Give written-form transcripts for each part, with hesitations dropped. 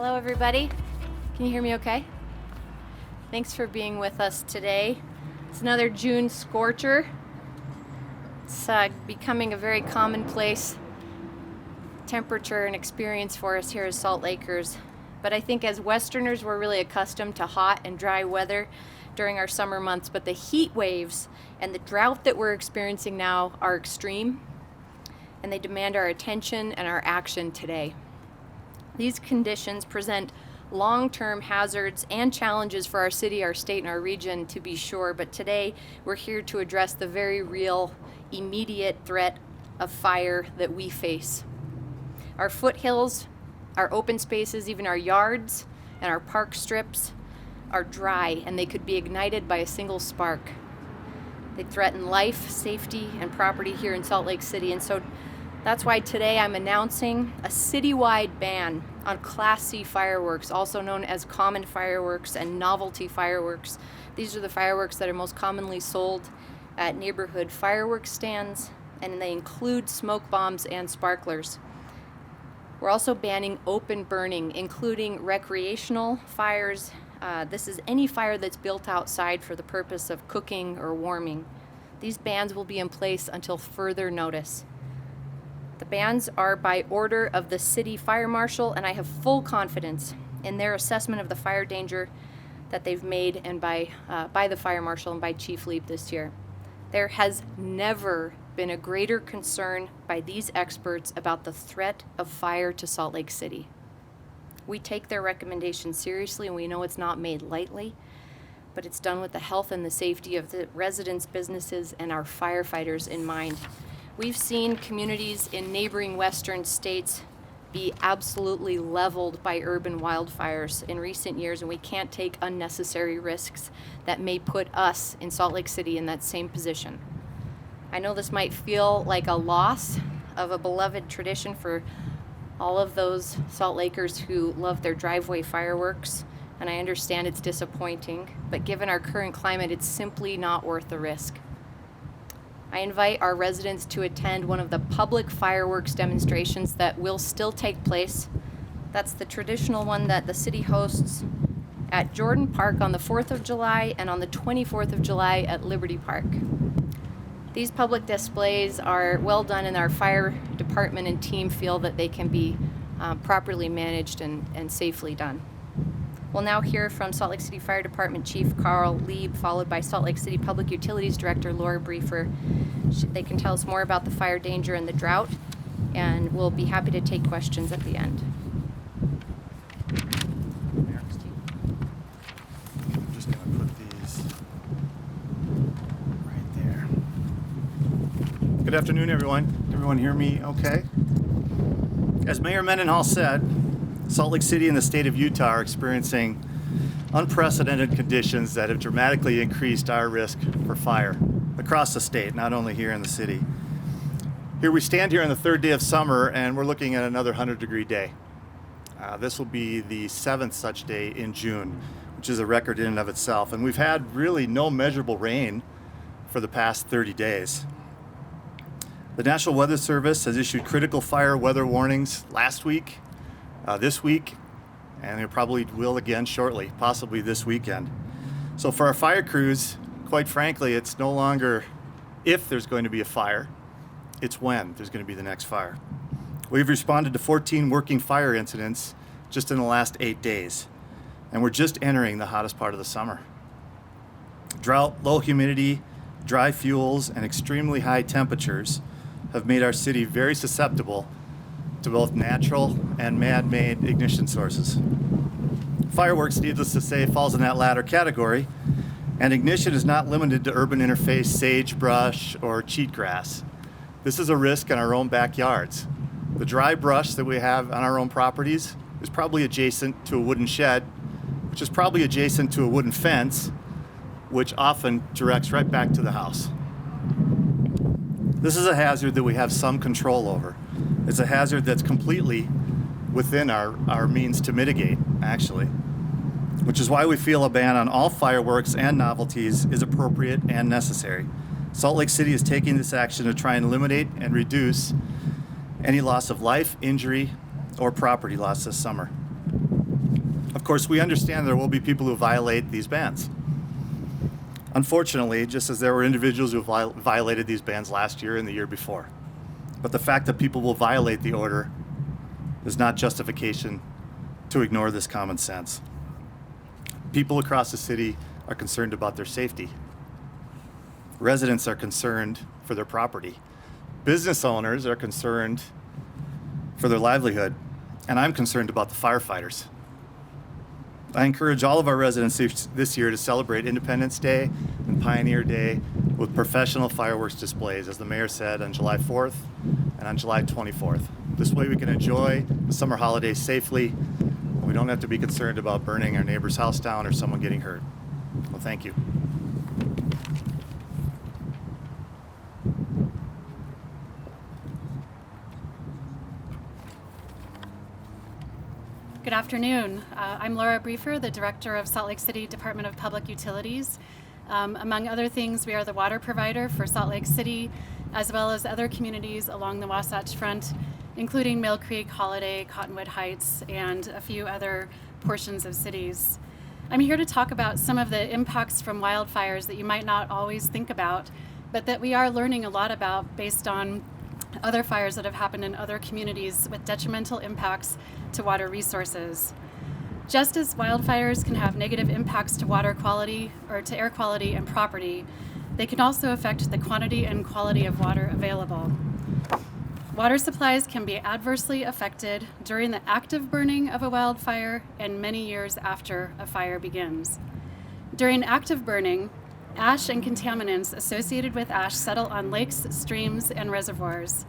Hello, everybody. Can you hear me okay? Thanks for being with us today. It's another June scorcher. It's becoming a very commonplace temperature and experience for us here as Salt Lakers. But I think as Westerners, we're really accustomed to hot and dry weather during our summer months. But the heat waves and the drought that we're experiencing now are extreme, and they demand our attention and our action today. These conditions present long-term hazards and challenges for our city, our state, and our region, to be sure, but today we're here to address the very real, immediate threat of fire that we face. Our foothills, our open spaces, even our yards and our park strips are dry, and they could be ignited by a single spark. They threaten life, safety, and property here in Salt Lake City, and so that's why today I'm announcing a citywide ban on Class C fireworks, also known as common fireworks and novelty fireworks. These are the fireworks that are most commonly sold at neighborhood fireworks stands, and they include smoke bombs and sparklers. We're also banning open burning, including recreational fires. This is any fire that's built outside for the purpose of cooking or warming. These bans will be in place until further notice. The bans are by order of the city fire marshal, and I have full confidence in their assessment of the fire danger that they've made and by the fire marshal and by Chief Lieb this year. There has never been a greater concern by these experts about the threat of fire to Salt Lake City. We take their recommendations seriously, and we know it's not made lightly, but it's done with the health and the safety of the residents, businesses, and our firefighters in mind. We've seen communities in neighboring western states be absolutely leveled by urban wildfires in recent years, and we can't take unnecessary risks that may put us in Salt Lake City in that same position. I know this might feel like a loss of a beloved tradition for all of those Salt Lakers who love their driveway fireworks, and I understand it's disappointing, but given our current climate, it's simply not worth the risk. I invite our residents to attend one of the public fireworks demonstrations that will still take place. That's the traditional one that the city hosts at Jordan Park on the 4th of July and on the 24th of July at Liberty Park. These public displays are well done, and our fire department and team feel that they can be properly managed and safely done. We'll now hear from Salt Lake City Fire Department Chief Karl Lieb, followed by Salt Lake City Public Utilities Director Laura Briefer. They can tell us more about the fire danger and the drought, and we'll be happy to take questions at the end. I'm just going to put these right there. Good afternoon, everyone. Everyone hear me okay? As Mayor Mendenhall said, Salt Lake City and the state of Utah are experiencing unprecedented conditions that have dramatically increased our risk for fire across the state, not only here in the city. Here we stand here on the third day of summer, and we're looking at another 100-degree day. This will be the 7th such day in June, which is a record in and of itself. And we've had really no measurable rain for the past 30 days. The National Weather Service has issued critical fire weather warnings last week, this week, and it probably will again shortly, possibly this weekend. So for our fire crews, quite frankly, it's no longer if there's going to be a fire, it's when there's going to be the next fire. We've responded to 14 working fire incidents just in the last 8 days, and we're just entering the hottest part of the summer. Drought, low humidity, dry fuels, and extremely high temperatures have made our city very susceptible to both natural and man-made ignition sources. Fireworks, needless to say, falls in that latter category, and ignition is not limited to urban interface, sagebrush, or cheatgrass. This is a risk in our own backyards. The dry brush that we have on our own properties is probably adjacent to a wooden shed, which is probably adjacent to a wooden fence, which often directs right back to the house. This is a hazard that we have some control over. It's a hazard that's completely within our means to mitigate, actually, which is why we feel a ban on all fireworks and novelties is appropriate and necessary. Salt Lake City is taking this action to try and eliminate and reduce any loss of life, injury, or property loss this summer. course, we understand there will be people who violate these bans. Unfortunately, just as there were individuals who violated these bans last year and the year before. But the fact that people will violate the order is not justification to ignore this common sense. People across the city are concerned about their safety. Residents are concerned for their property. Business owners are concerned for their livelihood. And I'm concerned about the firefighters. I encourage all of our residents this year to celebrate Independence Day and Pioneer Day with professional fireworks displays, as the mayor said, on July 4th and on July 24th. This way we can enjoy the summer holidays safely. We don't have to be concerned about burning our neighbor's house down or someone getting hurt. Well, thank you. Good afternoon. I'm Laura Briefer, the Director of Salt Lake City Department of Public Utilities. Among other things, we are the water provider for Salt Lake City, as well as other communities along the Wasatch Front, including Mill Creek, Holiday, Cottonwood Heights, and a few other portions of cities. I'm here to talk about some of the impacts from wildfires that you might not always think about, but that we are learning a lot about based on other fires that have happened in other communities with detrimental impacts to water resources. Just as wildfires can have negative impacts to water quality or to air quality and property, they can also affect the quantity and quality of water available. Water supplies can be adversely affected during the active burning of a wildfire and many years after a fire begins. During active burning, ash and contaminants associated with ash settle on lakes, streams, and reservoirs.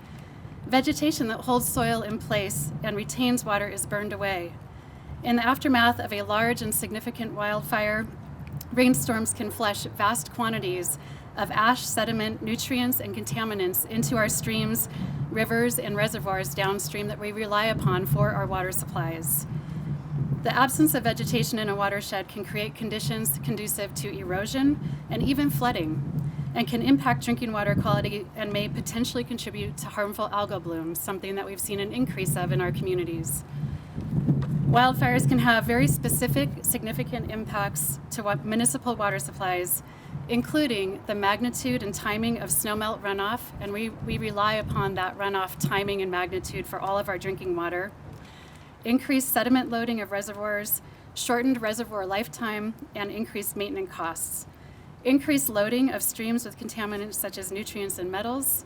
Vegetation that holds soil in place and retains water is burned away. In the aftermath of a large and significant wildfire, rainstorms can flush vast quantities of ash, sediment, nutrients, and contaminants into our streams, rivers, and reservoirs downstream that we rely upon for our water supplies. The absence of vegetation in a watershed can create conditions conducive to erosion and even flooding, and can impact drinking water quality and may potentially contribute to harmful algal blooms, something that we've seen an increase of in our communities. Wildfires can have very specific, significant impacts to municipal water supplies, including the magnitude and timing of snowmelt runoff, and we rely upon that runoff timing and magnitude for all of our drinking water. Increased sediment loading of reservoirs, shortened reservoir lifetime, and increased maintenance costs. Increased loading of streams with contaminants such as nutrients and metals,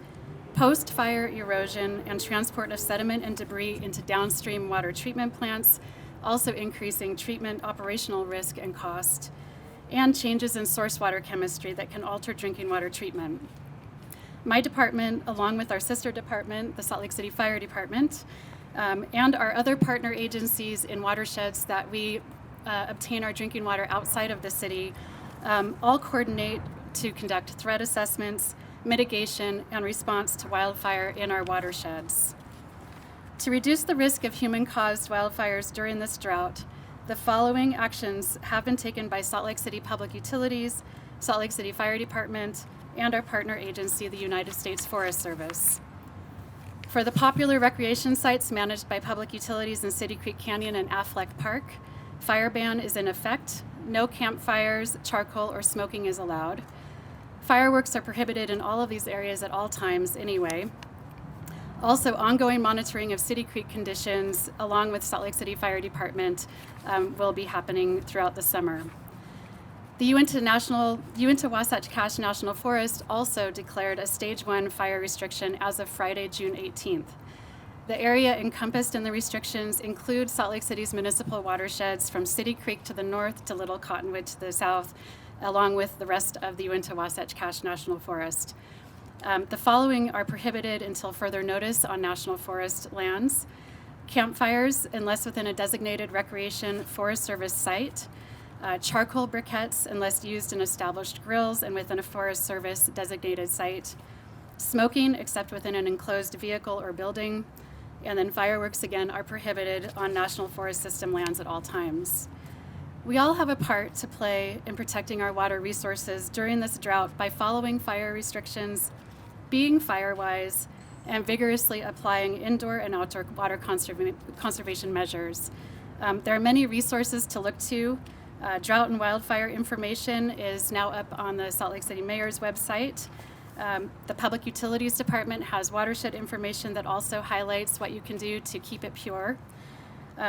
post-fire erosion and transport of sediment and debris into downstream water treatment plants, also increasing treatment operational risk and cost, and changes in source water chemistry that can alter drinking water treatment. My department, along with our sister department, the Salt Lake City Fire Department, and our other partner agencies in watersheds that we obtain our drinking water outside of the city, all coordinate to conduct threat assessments, mitigation, and response to wildfire in our watersheds. To reduce the risk of human-caused wildfires during this drought, the following actions have been taken by Salt Lake City Public Utilities, Salt Lake City Fire Department, and our partner agency, the United States Forest Service. For the popular recreation sites managed by Public Utilities in City Creek Canyon and Affleck Park, fire ban is in effect. No campfires, charcoal, or smoking is allowed. Fireworks are prohibited in all of these areas at all times anyway. Also, ongoing monitoring of City Creek conditions along with Salt Lake City Fire Department will be happening throughout the summer. The Uinta Wasatch Cache National Forest also declared a Stage 1 fire restriction as of Friday, June 18th. The area encompassed in the restrictions include Salt Lake City's municipal watersheds from City Creek to the north to Little Cottonwood to the south, along with the rest of the Uinta Wasatch Cache National Forest. The following are prohibited until further notice on National Forest lands: campfires unless within a designated recreation Forest Service site, charcoal briquettes unless used in established grills and within a Forest Service designated site, smoking except within an enclosed vehicle or building, and then fireworks again are prohibited on National Forest System lands at all times. We all have a part to play in protecting our water resources during this drought by following fire restrictions, being fire-wise, and vigorously applying indoor and outdoor water conservation measures. There are many resources to look to. Drought and wildfire information is now up on the Salt Lake City Mayor's website. The Public Utilities Department has watershed information that also highlights what you can do to keep it pure.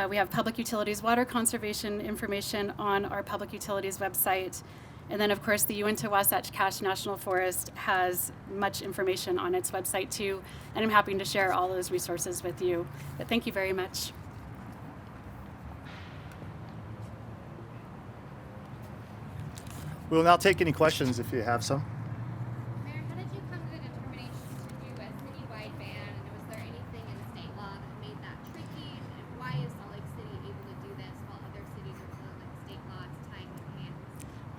We have Public Utilities water conservation information on our Public Utilities website. And then, of course, the Uinta Wasatch Cache National Forest has much information on its website, too. And I'm happy to share all those resources with you. But thank you very much. We will now take any questions if you have some. Mayor, how did you come to the determination to do a citywide ban? And was there anything in state law that made that tricky? And why is Salt Lake City able to do this while other cities are feeling like state law is tying their hands?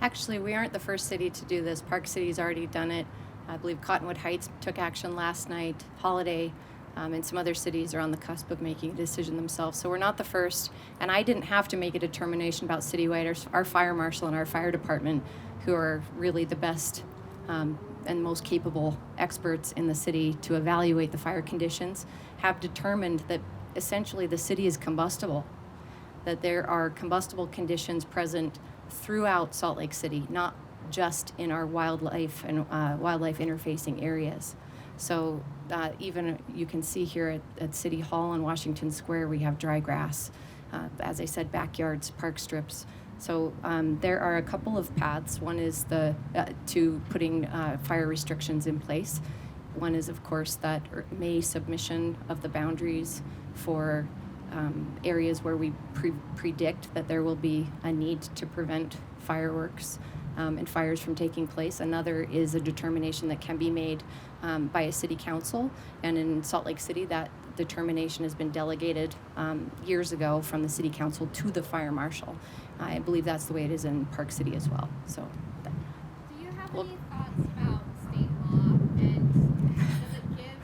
Actually, we aren't the first city to do this. Park City's already done it. I believe Cottonwood Heights took action last night. Holiday and some other cities are on the cusp of making a decision themselves. So we're not the first. And I didn't have to make a determination about citywide. Our fire marshal and our fire department, who are really the best and most capable experts in the city to evaluate the fire conditions, have determined that essentially the city is combustible, that there are combustible conditions present throughout Salt Lake City, not just in our wildlife and wildlife interfacing areas. So even you can see here at City Hall and Washington Square, we have dry grass, as I said, backyards, park strips. So there are a couple of paths. One is to putting fire restrictions in place. One is, of course, that May submission of the boundaries for areas where we predict that there will be a need to prevent fireworks and fires from taking place. Another is a determination that can be made by a city council. And in Salt Lake City, that determination has been delegated years ago from the city council to the fire marshal. I believe that's the way it is in Park City as well. So, Do you have any thoughts about state law, and does it give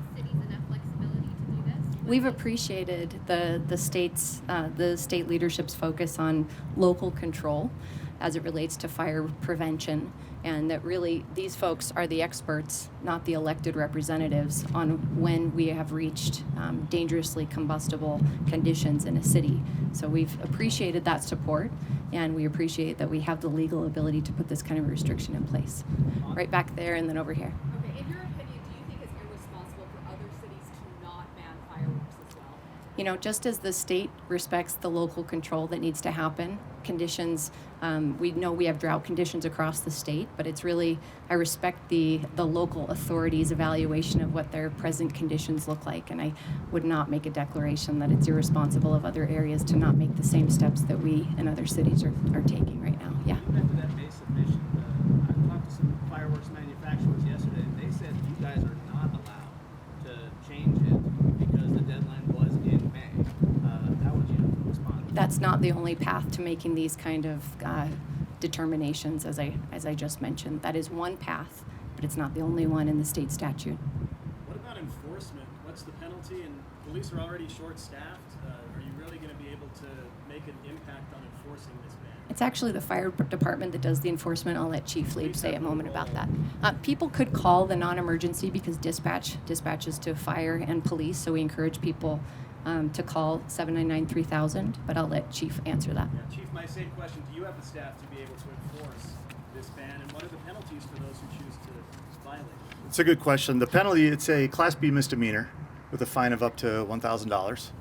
the cities enough flexibility to do this? we've appreciated the state leadership's focus on local control as it relates to fire prevention, and that really these folks are the experts, not the elected representatives, on when we have reached dangerously combustible conditions in a city. So we've appreciated that support, and we appreciate that we have the legal ability to put this kind of restriction in place. Right back there and then over here. Okay, in your opinion, do you think it's irresponsible for other cities to not ban fireworks as well? You know, just as the state respects the local control that needs to happen, conditions, we know we have drought conditions across the state, but it's really, I respect the local authorities' evaluation of what their present conditions look like, and I would not make a declaration that it's irresponsible of other areas to not make the same steps that we and other cities are taking right now. Yeah. Back to that May submission, I talked to some fireworks manufacturers yesterday, and they said you guys are not allowed to change it because the deadline was in May. How would you respond? That's not the only path to making these kind of determinations, as I just mentioned. That is one path, but it's not the only one in the state statute. What about enforcement? What's the penalty? And police are already short-staffed. Are you really going to be able to make an impact on enforcing this ban? It's actually the fire department that does the enforcement. I'll let Chief Lieb say a moment about that. People could call the non-emergency because dispatches to fire and police, so we encourage people to call 799-3000, but I'll let Chief answer that. Yeah, Chief, my same question. Do you have the staff to be able to enforce this ban? And what are the penalties for those who choose to violate it? It's a good question. The penalty, it's a Class B misdemeanor with a fine of up to $1,000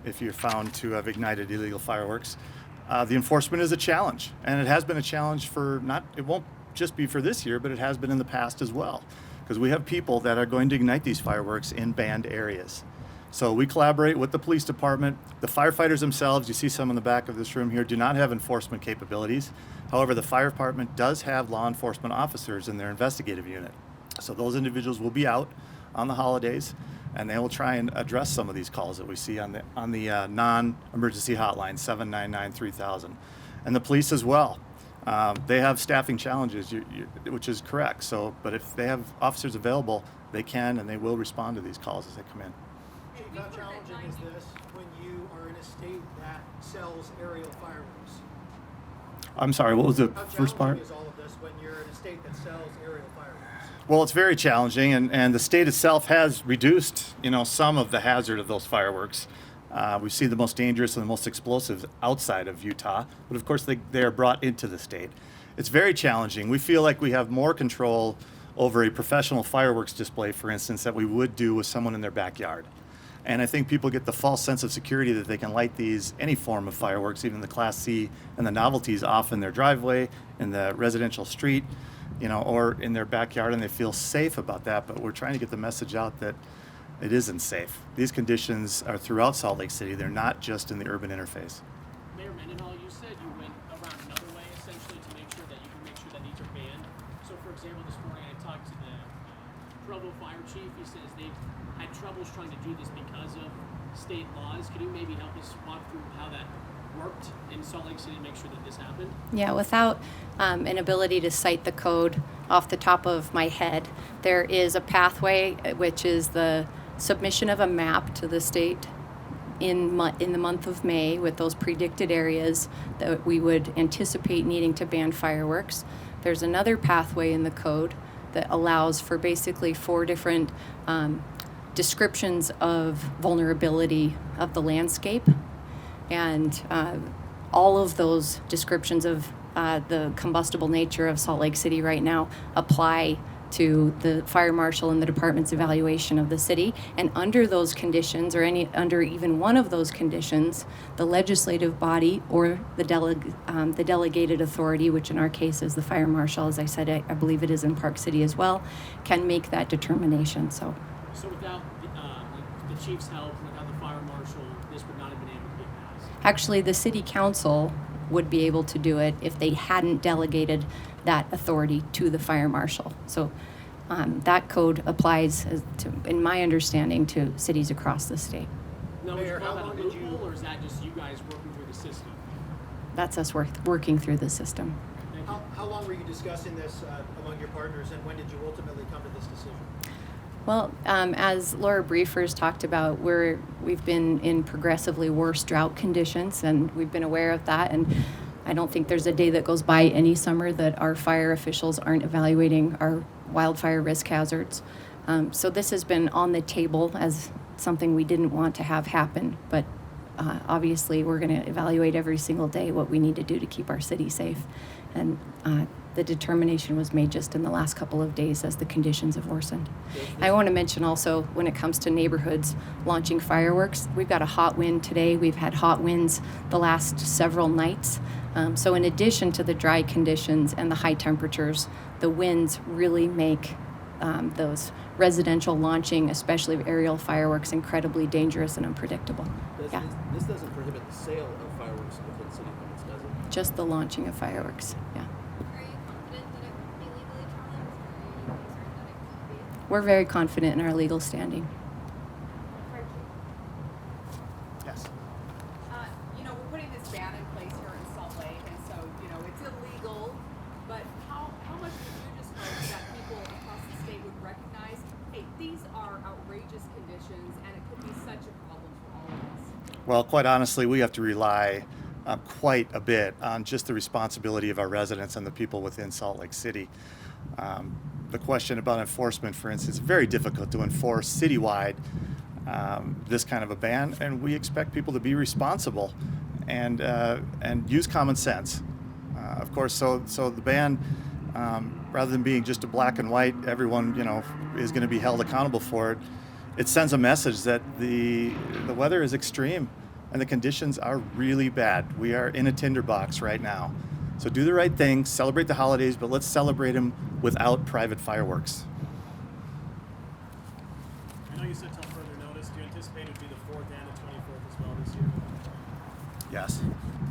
if you're found to have ignited illegal fireworks. The enforcement is a challenge, and it has been a challenge it won't just be for this year, but it has been in the past as well, because we have people that are going to ignite these fireworks in banned areas. So we collaborate with the police department. The firefighters themselves, you see some in the back of this room here, do not have enforcement capabilities. However, the fire department does have law enforcement officers in their investigative unit. So those individuals will be out on the holidays, and they will try and address some of these calls that we see on the non-emergency hotline, 799-3000. And the police as well. They have staffing challenges, which is correct. So, but if they have officers available, they can and they will respond to these calls as they come in. Chief, how challenging is this when you are in a state that sells aerial fireworks? I'm sorry, what was the How first part? challenging is all of this when you're in a state that sells aerial fireworks? Well, it's very challenging, and the state itself has reduced, some of the hazard of those fireworks. We see the most dangerous and the most explosive outside of Utah, but of course they are brought into the state. It's very challenging. We feel like we have more control over a professional fireworks display, for instance, that we would do with someone in their backyard. And I think people get the false sense of security that they can light any form of fireworks, even the Class C and the novelties, off in their driveway, in the residential street, or in their backyard, and they feel safe about that. But we're trying to get the message out that it isn't safe. These conditions are throughout Salt Lake City. They're not just in the urban interface. Mayor Mendenhall, you said you went around another way, essentially, to make sure that you can make sure that these are banned. So, for example, this morning I talked to the Provo Fire Chief. He says they've had troubles trying to do this because of state laws. Could you maybe help us walk through how that worked in Salt Lake City to make sure that this happened? Yeah, without an ability to cite the code off the top of my head, there is a pathway, which is the submission of a map to the state in the month of May with those predicted areas that we would anticipate needing to ban fireworks. There's another pathway in the code that allows for basically 4 different descriptions of vulnerability of the landscape. And all of those descriptions of the combustible nature of Salt Lake City right now apply to the fire marshal and the department's evaluation of the city. And under those conditions, or under even one of those conditions, the legislative body or the delegated authority, which in our case is the fire marshal, as I said, I believe it is in Park City as well, can make that determination. So without the chief's help, without the fire marshal, this would not have been able to get passed? Actually, the city council would be able to do it if they hadn't delegated that authority to the fire marshal. So that code applies, in my understanding, to cities across the state. Now, Mayor, would you how call that long a did you- loophole, or is that just you guys working through the system? That's us working through the system. Thank you. How long were you discussing this among your partners, and when did you ultimately come to this decision? Well, as Laura Briefers talked about, we've been in progressively worse drought conditions, and we've been aware of that. And I don't think there's a day that goes by any summer that our fire officials aren't evaluating our wildfire risk hazards. So this has been on the table as something we didn't want to have happen, but obviously we're going to evaluate every single day what we need to do to keep our city safe. And the determination was made just in the last couple of days as the conditions have worsened. I want to mention also, when it comes to neighborhoods launching fireworks, we've got a hot wind today. We've had hot winds the last several nights. So in addition to the dry conditions and the high temperatures, the winds really make those residential launching, especially of aerial fireworks, incredibly dangerous and unpredictable. Yeah, This doesn't prohibit the sale of fireworks within city limits, does it? just the launching of fireworks, yeah. Are you confident that it won't be legally challenged, or are you concerned that it could be? We're very confident in our legal standing. Yes. We're putting this ban in place here in Salt Lake, and so, it's illegal, but how much would you just hope that people across the state would recognize, hey, these are outrageous conditions, and it could be such a problem for all of us? Well, quite honestly, we have to rely quite a bit on just the responsibility of our residents and the people within Salt Lake City. The question about enforcement, for instance, very difficult to enforce citywide this kind of a ban, and we expect people to be responsible and use common sense. Of course, so the ban, rather than being just a black and white, everyone is going to be held accountable for it. It sends a message that the weather is extreme and the conditions are really bad. We are in a tinderbox right now. So do the right thing, celebrate the holidays, but let's celebrate them without private fireworks. I know you said till further notice. Do you anticipate it would be the 4th and the 24th as well this year?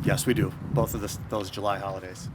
Yes, we do. Both of those July holidays.